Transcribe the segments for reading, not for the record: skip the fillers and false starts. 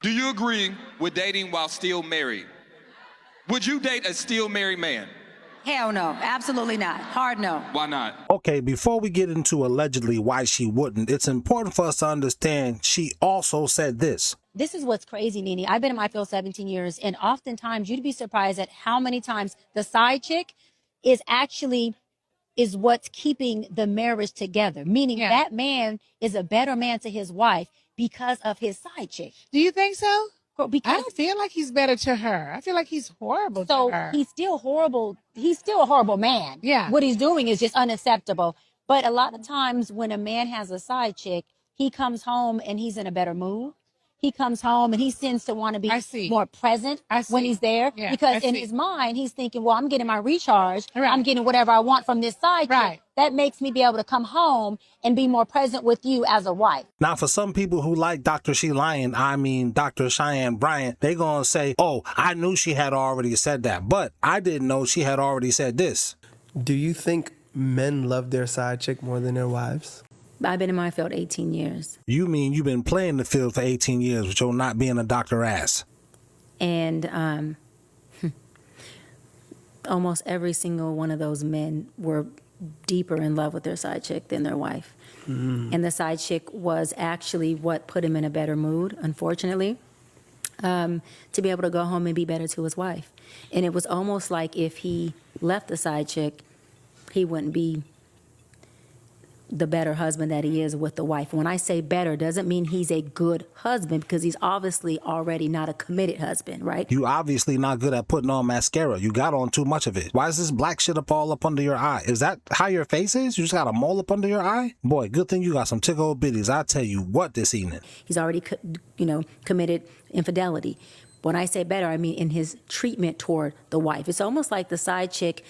Do you agree with dating while still married? Would you date a still married man? Hell no, absolutely not. Hard no. Why not? Okay, before we get into allegedly why she wouldn't, it's important for us to understand she also said this. This is what's crazy, Nene. I've been in my field 17 years, and oftentimes you'd be surprised at how many times the side chick is what's keeping the marriage together. Meaning that man is a better man to his wife because of his side chick. Do you think so? Because I don't feel like he's better to her. I feel like he's horrible to her. So he's still horrible. He's still a horrible man. Yeah. What he's doing is just unacceptable. But a lot of times when a man has a side chick, he comes home and he's in a better mood. He comes home and he tends to want to be more present when he's there. Yeah, because in his mind, he's thinking, well, I'm getting my recharge. Right. I'm getting whatever I want from this side Right. chick. That makes me be able to come home and be more present with you as a wife. Now, for some people who like Dr. Dr. Cheyenne Bryant, they gonna say, oh, I knew she had already said that, but I didn't know she had already said this. Do you think men love their side chick more than their wives? I've been in my field 18 years. You mean you've been playing the field for 18 years with your not being a doctor ass? And almost every single one of those men were deeper in love with their side chick than their wife. And the side chick was actually what put him in a better mood, unfortunately, to be able to go home and be better to his wife. And it was almost like if he left the side chick, he wouldn't be the better husband that he is with the wife. When I say better, doesn't mean he's a good husband, because he's obviously already not a committed husband, right? You obviously not good at putting on mascara. You got on too much of it. Why is this black shit all up under your eye? Is that how your face is? You just got a mole up under your eye? Boy, good thing you got some tick old bitties. I tell you what, this evening. He's already, committed infidelity. When I say better, I mean in his treatment toward the wife. It's almost like the side chick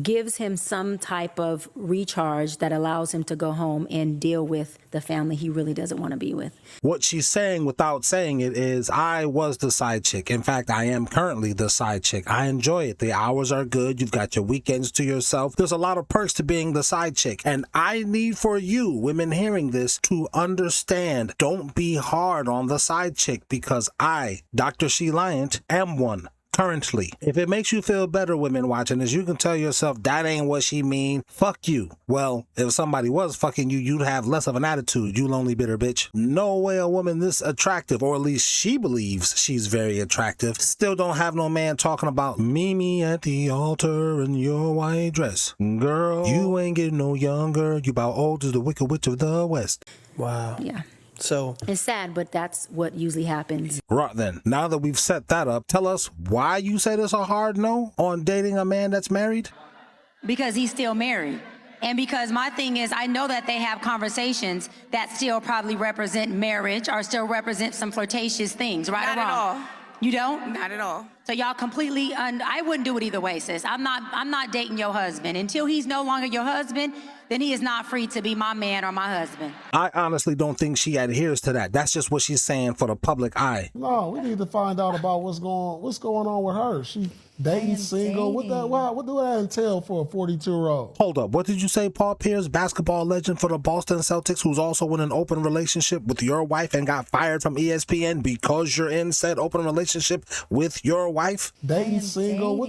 gives him some type of recharge that allows him to go home and deal with the family he really doesn't want to be with. What she's saying without saying it is, I was the side chick. In fact, I am currently the side chick. I enjoy it. The hours are good. You've got your weekends to yourself. There's a lot of perks to being the side chick. And I need for you, women hearing this, to understand, don't be hard on the side chick, because I, Dr. Lyant, am one. Currently. If it makes you feel better, women watching this, you can tell yourself that ain't what she mean. Fuck you. Well, if somebody was fucking you, you'd have less of an attitude, you lonely bitter bitch. No way a woman this attractive, or at least she believes she's very attractive, still don't have no man talking about Mimi at the altar in your white dress. Girl, you ain't getting no younger. You about old as the Wicked Witch of the West. Wow. Yeah. So it's sad, but that's what usually happens. Right then, now that we've set that up, tell us why you said it's a hard no on dating a man that's married? Because he's still married. And because my thing is, I know that they have conversations that still probably represent marriage or still represent some flirtatious things, right or wrong? Not at all. You don't? Not at all. So y'all completely, I wouldn't do it either way, sis. I'm not dating your husband. Until he's no longer your husband, then he is not free to be my man or my husband. I honestly don't think she adheres to that. That's just what she's saying for the public eye. No, we need to find out about what's going on with her. She dating, single. What do that entail for a 42-year-old? Hold up. What did you say, Paul Pierce, basketball legend for the Boston Celtics, who's also in an open relationship with your wife and got fired from ESPN because you're in said open relationship with your wife? Dating, single. What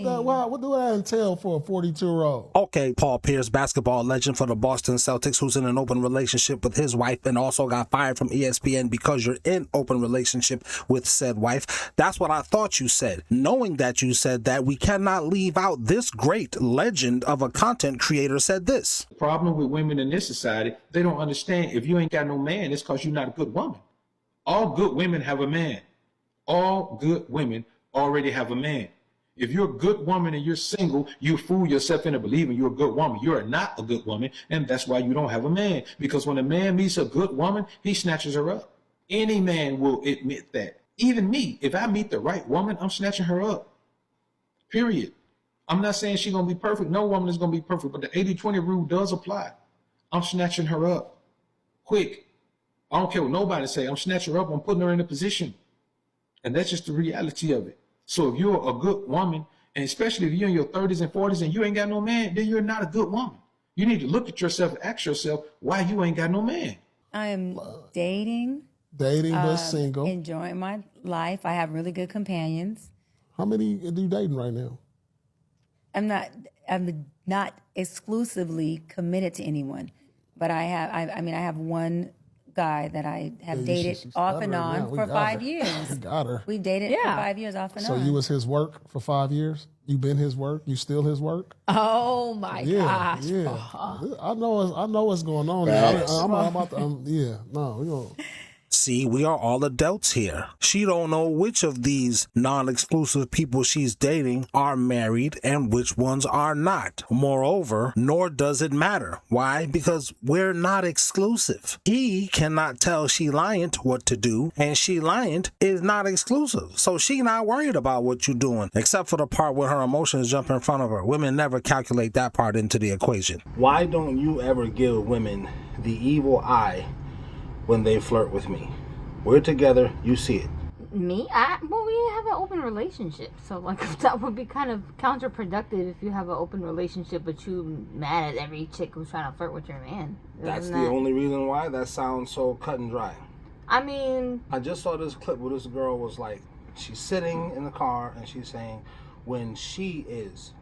do that entail for a 42-year-old? Okay, Paul Pierce, basketball legend for the Boston Celtics, who's in an open relationship with his wife and also got fired from ESPN because you're in open relationship with said wife. That's what I thought you said. Knowing that you said that, we cannot leave out this great legend of a content creator said this. The problem with women in this society, they don't understand, if you ain't got no man, it's because you're not a good woman. All good women have a man. All good women already have a man. If you're a good woman and you're single, you fool yourself into believing you're a good woman. You are not a good woman, and that's why you don't have a man. Because when a man meets a good woman, he snatches her up. Any man will admit that. Even me, if I meet the right woman, I'm snatching her up. Period. I'm not saying she's going to be perfect. No woman is going to be perfect, but the 80-20 rule does apply. I'm snatching her up. Quick. I don't care what nobody say. I'm snatching her up. I'm putting her in a position. And that's just the reality of it. So if you're a good woman, and especially if you're in your 30s and 40s and you ain't got no man, then you're not a good woman. You need to look at yourself and ask yourself why you ain't got no man. I am dating Dating but single. Enjoying my life. I have really good companions. How many are you dating right now? I'm not exclusively committed to anyone, but I have one guy that I have dated off and on for 5 years. Got her. We dated for 5 years off and on. So you was his work for 5 years? You been his work? You still his work? Oh my gosh. Yeah. I know what's going on. We gonna. See, we are all adults here. She don't know which of these non-exclusive people she's dating are married and which ones are not. Moreover, nor does it matter. Why? Because we're not exclusive. He cannot tell she lying what to do, and she lying is not exclusive. So she not worried about what you doing, except for the part where her emotions jump in front of her. Women never calculate that part into the equation. Why don't you ever give women the evil eye when they flirt with me? We're together, you see it. Me? Well, we have an open relationship, so like that would be kind of counterproductive if you have an open relationship but you mad at every chick who's trying to flirt with your man. That's the only reason why? That sounds so cut and dry. I mean, I just saw this clip where this girl was like, she's sitting in the car and she's saying when she is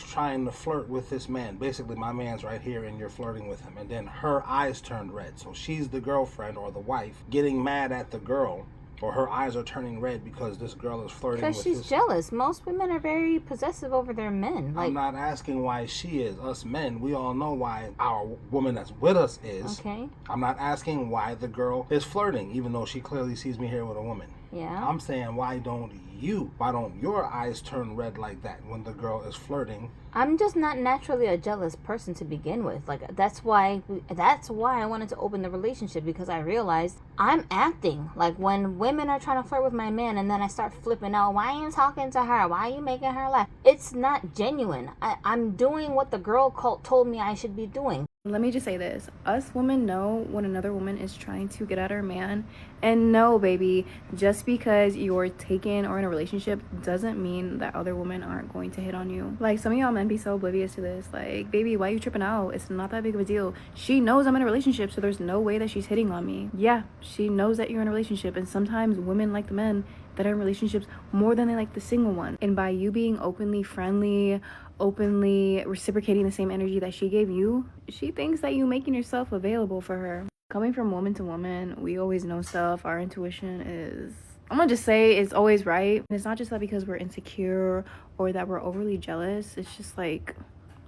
trying to flirt with this man, basically my man's right here and you're flirting with him, and then her eyes turned red, so she's the girlfriend or the wife getting mad at the girl, or her eyes are turning red because this girl is flirting with because she's jealous. Most women are very possessive over their men. Like, I'm not asking why she is. Us men, we all know why our woman that's with us is. Okay. I'm not asking why the girl is flirting, even though she clearly sees me here with a woman. Yeah. I'm saying why don't your eyes turn red like that when the girl is flirting? I'm just not naturally a jealous person to begin with. Like, that's why I wanted to open the relationship, because I realized I'm acting like when women are trying to flirt with my man and then I start flipping out. Why are you talking to her? Why are you making her laugh? It's not genuine. I'm doing what the girl told me I should be doing. Let me just say this. Us women know when another woman is trying to get at her man. And no, baby, just because you're taken or in a relationship doesn't mean that other women aren't going to hit on you. Like, some of y'all men be so oblivious to this. Like, baby, why you tripping out? It's not that big of a deal. She knows I'm in a relationship, so there's no way that she's hitting on me. Yeah, she knows that you're in a relationship. And sometimes women like the men that are in relationships more than they like the single one. And by you being openly friendly, openly reciprocating the same energy that she gave you, she thinks that you making yourself available for her. Coming from woman to woman, we always know stuff. Our intuition is, I'm gonna just say, it's always right. And it's not just that because we're insecure or that we're overly jealous. It's just like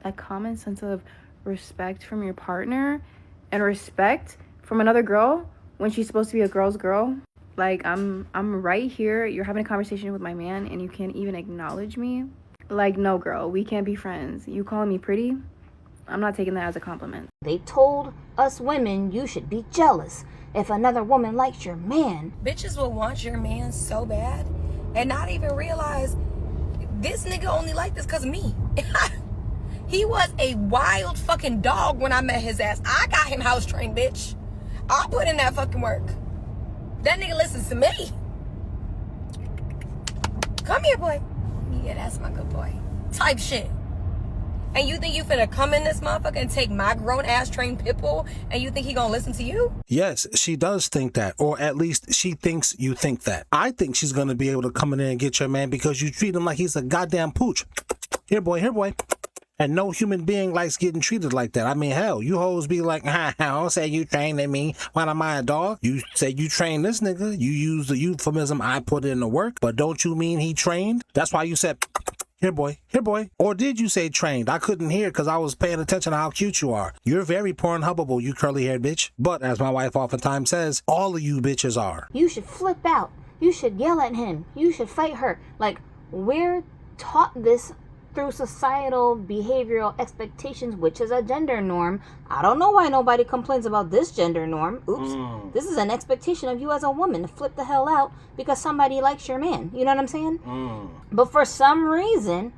that common sense of respect from your partner and respect from another girl when she's supposed to be a girl's girl. Like, I'm right here, you're having a conversation with my man and you can't even acknowledge me. Like, no, girl, we can't be friends. You calling me pretty? I'm not taking that as a compliment. They told us women you should be jealous if another woman likes your man. Bitches will want your man so bad and not even realize this nigga only like this because of me. He was a wild fucking dog when I met his ass. I got him house trained, bitch. I put in that fucking work. That nigga listens to me. Come here, boy. Yeah, that's my good boy. Type shit. And you think you finna come in this motherfucker and take my grown ass trained pit bull and you think he gonna listen to you? Yes, she does think that, or at least she thinks you think that. I think she's gonna be able to come in there and get your man because you treat him like he's a goddamn pooch. Here, boy, here, boy. And no human being likes getting treated like that. I mean, hell, you hoes be like, I don't say you trained me. Why am I a dog? You say you trained this nigga. You use the euphemism, I put in the work. But don't you mean he trained? That's why you said, here, boy, here, boy. Or did you say trained? I couldn't hear because I was paying attention to how cute you are. You're very Pornhubbable, you curly-haired bitch. But as my wife oftentimes says, all of you bitches are. You should flip out. You should yell at him. You should fight her. Like, we're taught this through societal behavioral expectations, which is a gender norm. I don't know why nobody complains about this gender norm. Oops. This is an expectation of you as a woman to flip the hell out because somebody likes your man. You know what I'm saying? But for some reason,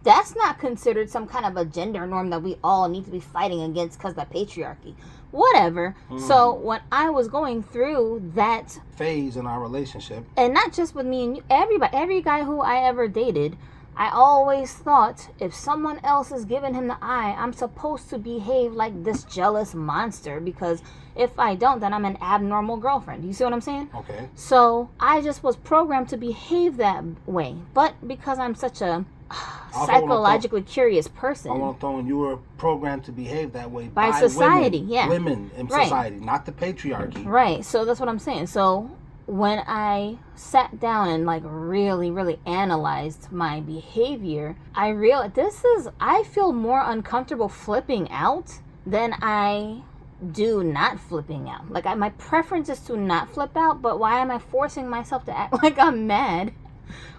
that's not considered some kind of a gender norm that we all need to be fighting against because of the patriarchy. Whatever. So when I was going through that phase in our relationship, and not just with me and you, everybody, every guy who I ever dated, I always thought if someone else is giving him the eye, I'm supposed to behave like this jealous monster, because if I don't, then I'm an abnormal girlfriend. You see what I'm saying? Okay. So I just was programmed to behave that way. But because I'm such a psychologically curious person, I want to throw in, you were programmed to behave that way by society, women in society, not the patriarchy. Right. So that's what I'm saying. So when I sat down and like really analyzed my behavior, I realized I feel more uncomfortable flipping out than I do not flipping out. Like my preference is to not flip out, but why am I forcing myself to act like I'm mad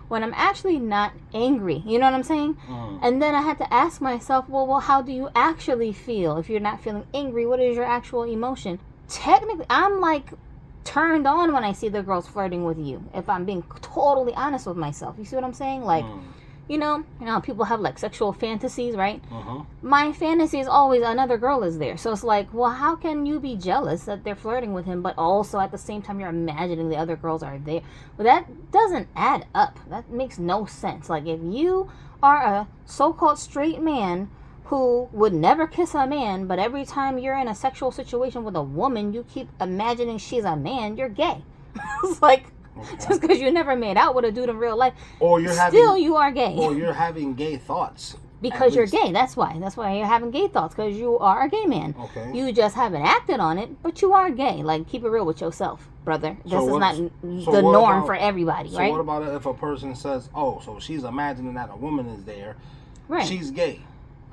when I'm actually not angry? You know what I'm saying? And then I had to ask myself, well, how do you actually feel? If you're not feeling angry, what is your actual emotion? Technically, I'm like turned on when I see the girls flirting with you, if I'm being totally honest with myself. You see what I'm saying? Like, you know, people have like sexual fantasies, right? My fantasy is always another girl is there. So it's like, well, how can you be jealous that they're flirting with him, but also at the same time you're imagining the other girls are there? Well, that doesn't add up. That makes no sense. Like, if you are a so-called straight man who would never kiss a man, but every time you're in a sexual situation with a woman, you keep imagining she's a man, you're gay. It's like, just because you never made out with a dude in real life, or you are gay. Or you're having gay thoughts. Because you're gay. That's why you're having gay thoughts, because you are a gay man. Okay. You just haven't acted on it, but you are gay. Like, keep it real with yourself, brother. This is not the norm for everybody, right? So what about if a person says, oh, so she's imagining that a woman is there, right? She's gay.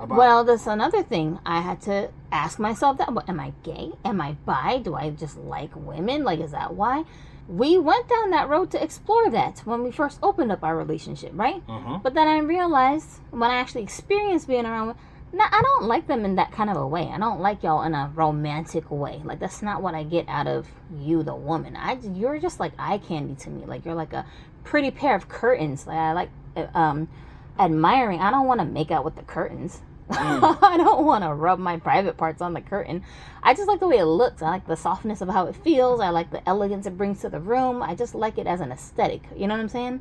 Well, that's another thing. I had to ask myself that. Am I gay? Am I bi? Do I just like women? Like, is that why? We went down that road to explore that when we first opened up our relationship, right? But then I realized when I actually experienced being around, I don't like them in that kind of a way. I don't like y'all in a romantic way. Like, that's not what I get out of you, the woman. You're just like eye candy to me. Like, you're like a pretty pair of curtains. Like, I like admiring. I don't want to make out with the curtains. I don't want to rub my private parts on the curtain. I just like the way it looks. I like the softness of how it feels. I like the elegance it brings to the room. I just like it as an aesthetic. You know what I'm saying?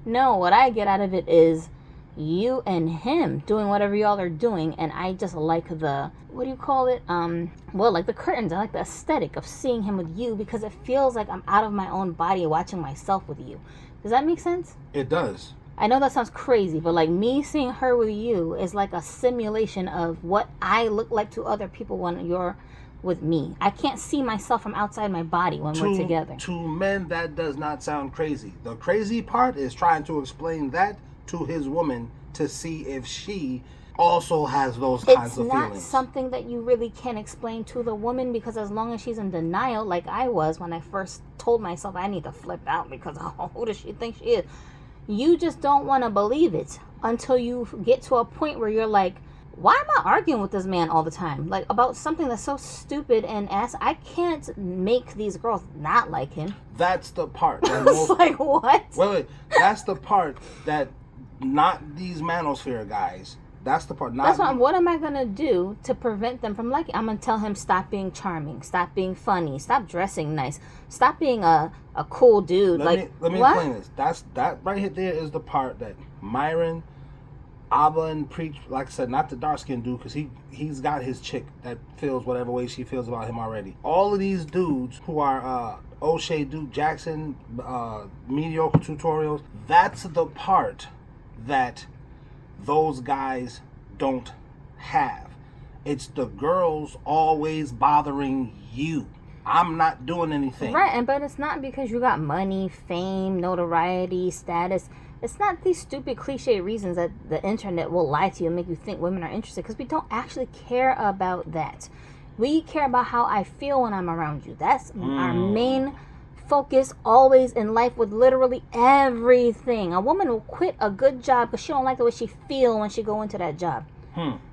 No, what I get out of it is you and him doing whatever y'all are doing, and I just like the, what do you call it? Well, like the curtains. I like the aesthetic of seeing him with you, because it feels like I'm out of my own body watching myself with you. Does that make sense? It does. I know that sounds crazy, but like me seeing her with you is like a simulation of what I look like to other people when you're with me. I can't see myself from outside my body when we're together. To men, that does not sound crazy. The crazy part is trying to explain that to his woman to see if she also has those kinds of feelings. It's not something that you really can explain to the woman, because as long as she's in denial, like I was when I first told myself I need to flip out because who does she think she is? You just don't want to believe it until you get to a point where you're like, why am I arguing with this man all the time? Like, about something that's so stupid and I can't make these girls not like him. That's the part. It's like, what? Wait. That's the part that not these manosphere guys. That's the part. What am I going to do to prevent them from liking? I'm going to tell him, stop being charming, stop being funny, stop dressing nice, stop being a cool dude. Let me explain this. That right here there is the part that Myron, Abba, and Preach, like I said, not the dark skinned dude, because he's got his chick that feels whatever way she feels about him already. All of these dudes who are O'Shea, Duke, Jackson, mediocre tutorials, that's the part that those guys don't have. It's the girls always bothering you. I'm not doing anything. Right, but it's not because you got money, fame, notoriety, status. It's not these stupid cliche reasons that the internet will lie to you and make you think women are interested, because we don't actually care about that. We care about how I feel when I'm around you. That's our main focus always in life with literally everything. A woman will quit a good job because she don't like the way she feel when she go into that job.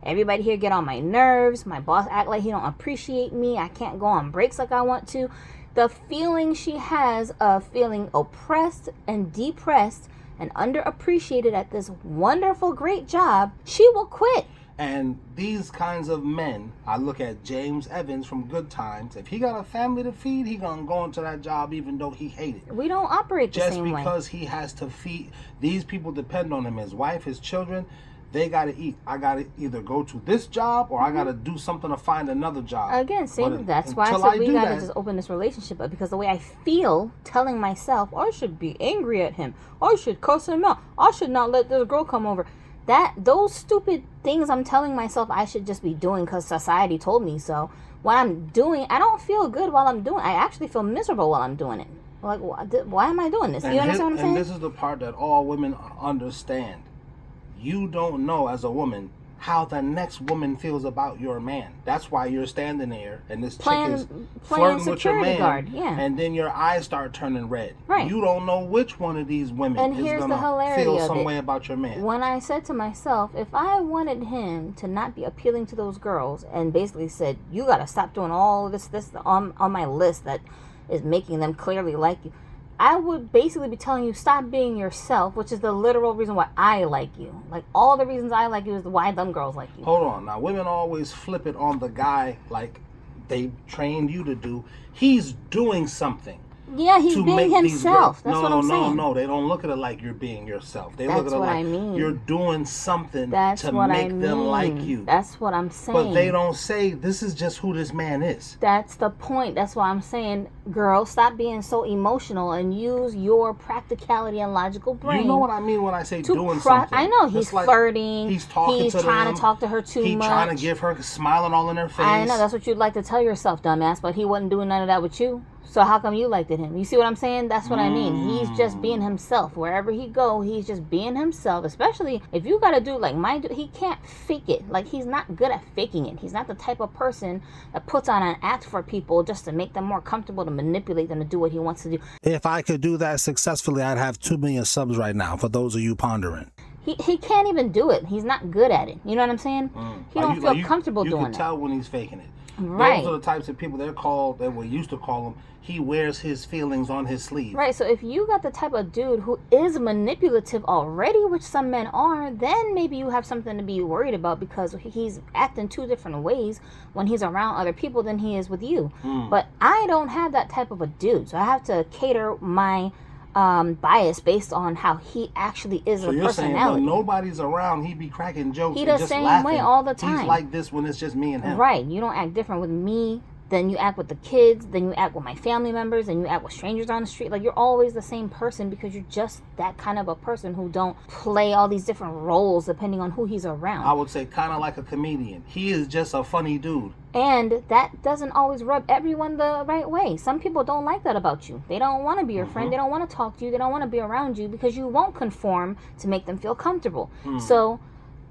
Everybody here get on my nerves. My boss act like he don't appreciate me. I can't go on breaks like I want to. The feeling she has of feeling oppressed and depressed and underappreciated at this wonderful, great job, she will quit. And these kinds of men, I look at James Evans from Good Times. If he got a family to feed, he gonna go into that job even though he hated it. We don't operate the same way. Just because he has to feed, these people depend on him, his wife, his children. They gotta eat. I gotta either go to this job or I gotta do something to find another job. Again, that's why I said we gotta just open this relationship up, because the way I feel telling myself, I should be angry at him, I should cuss him out, I should not let this girl come over. Those stupid things I'm telling myself I should just be doing because society told me so. What I'm doing, I don't feel good while I'm doing it. I actually feel miserable while I'm doing it. Like, why am I doing this? You understand what I'm saying? And this is the part that all women understand. You don't know as a woman how the next woman feels about your man. That's why you're standing there and this chick is flirting with your man, guard, yeah. And then your eyes start turning red. Right. You don't know which one of these women is gonna feel some way about your man. When I said to myself, if I wanted him to not be appealing to those girls, and basically said, you gotta stop doing all this on my list that is making them clearly like you, I would basically be telling you, stop being yourself, which is the literal reason why I like you. Like, all the reasons I like you is why them girls like you. Hold on. Now, women always flip it on the guy like they trained you to do. He's doing something. Yeah, he's being himself. That's what I'm saying. No. They don't look at it like you're being yourself. They look at it like you're doing something to make them like you. That's what I'm saying. But they don't say, this is just who this man is. That's the point. That's why I'm saying, girl, stop being so emotional and use your practicality and logical brain. You know what I mean when I say doing something. I know. He's flirting. He's talking he's to them. He's trying to talk to her too much. He's trying to give her smiling all in her face. I know. That's what you'd like to tell yourself, dumbass. But he wasn't doing none of that with you. So how come you liked him? You see what I'm saying? That's what I mean. He's just being himself. Wherever he go, he's just being himself. Especially if you got a dude like my dude, he can't fake it. Like, he's not good at faking it. He's not the type of person that puts on an act for people just to make them more comfortable, to manipulate them to do what he wants to do. If I could do that successfully, I'd have 2 million subs right now, for those of you pondering. He can't even do it. He's not good at it. You know what I'm saying? He don't feel comfortable doing it. You can tell when he's faking it. Right. Those are the types of people that we used to call him, he wears his feelings on his sleeve. Right, so if you got the type of dude who is manipulative already, which some men are, then maybe you have something to be worried about, because he's acting 2 different ways when he's around other people than he is with you. But I don't have that type of a dude, so I have to cater my bias based on how he actually is a personality. So you're saying when nobody's around, he be cracking jokes he and the just same laughing. Way all the time. He's like this when it's just me and him. Right. You don't act different with me, then you act with the kids, then you act with my family members, then you act with strangers on the street. Like, you're always the same person because you're just that kind of a person who don't play all these different roles depending on who he's around. I would say kind of like a comedian. He is just a funny dude. And that doesn't always rub everyone the right way. Some people don't like that about you. They don't want to be your friend. They don't want to talk to you. They don't want to be around you because you won't conform to make them feel comfortable. So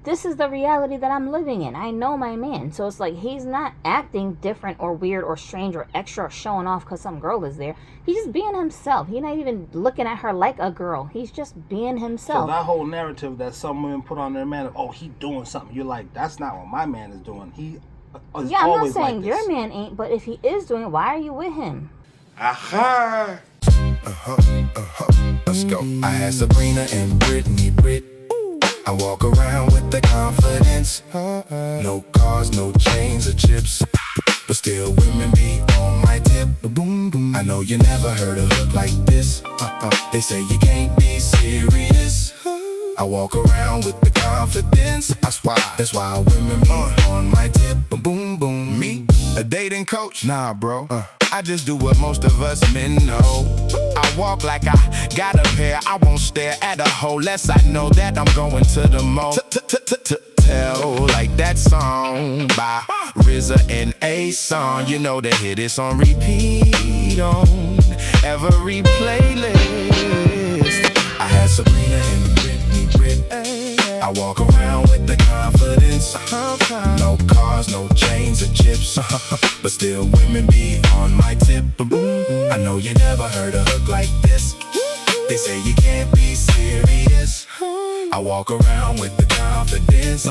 this is the reality that I'm living in. I know my man. So it's like, he's not acting different or weird or strange or extra or showing off because some girl is there. He's just being himself. He's not even looking at her like a girl. He's just being himself. So that whole narrative that some women put on their man, oh, he doing something. You're like, that's not what my man is doing. He is I'm always not saying like your man ain't, but if he is doing it, why are you with him? Aha! Let's go. I had Sabrina and Brittany. I walk around with the confidence. No cars, no chains or chips, but still women be on my tip. Boom, boom. I know you never heard a hook like this. They say you can't be serious. I walk around with the confidence. That's why women be on my tip. Boom, boom. Me, a dating coach? Nah, bro. I just do what most of us men know. I walk like I got a pair. I won't stare at a hoe less I know that I'm going to the mall. Tell like that song by RZA and A-Song. You know the hit is on repeat on every playlist. I had Sabrina and Brittany. I walk around with the confidence. No cars, no chains or chips, but still women be on my tip. I know you never heard a hook like this. They say you can't be serious. I walk around with the confidence.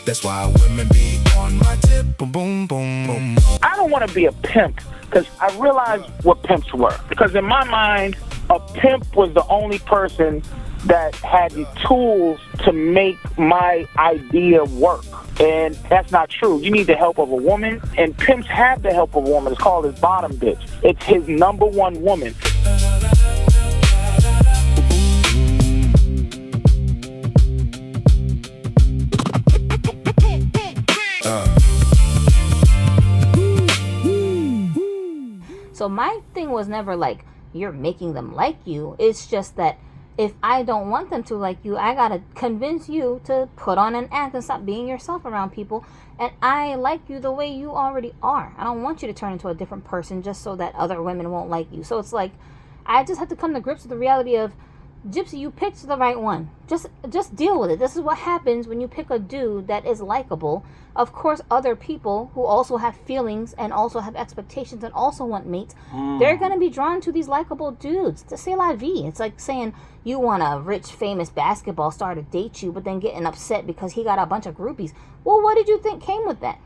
That's why women be on my tip. Boom, boom, boom. I don't want to be a pimp because I realized what pimps were. Because in my mind, a pimp was the only person that had the tools to make my idea work. And that's not true. You need the help of a woman, and pimps have the help of a woman. It's called his bottom bitch. It's his number one woman. So my thing was never like, you're making them like you. It's just that if I don't want them to like you, I gotta convince you to put on an act and stop being yourself around people. And I like you the way you already are. I don't want you to turn into a different person just so that other women won't like you. So it's like, I just have to come to grips with the reality of, Gypsy, you picked the right one. Just deal with it. This is what happens when you pick a dude that is likable. Of course, other people who also have feelings and also have expectations and also want mates, they're going to be drawn to these likable dudes. To say la vie. It's like saying you want a rich, famous basketball star to date you, but then getting upset because he got a bunch of groupies. Well, what did you think came with that?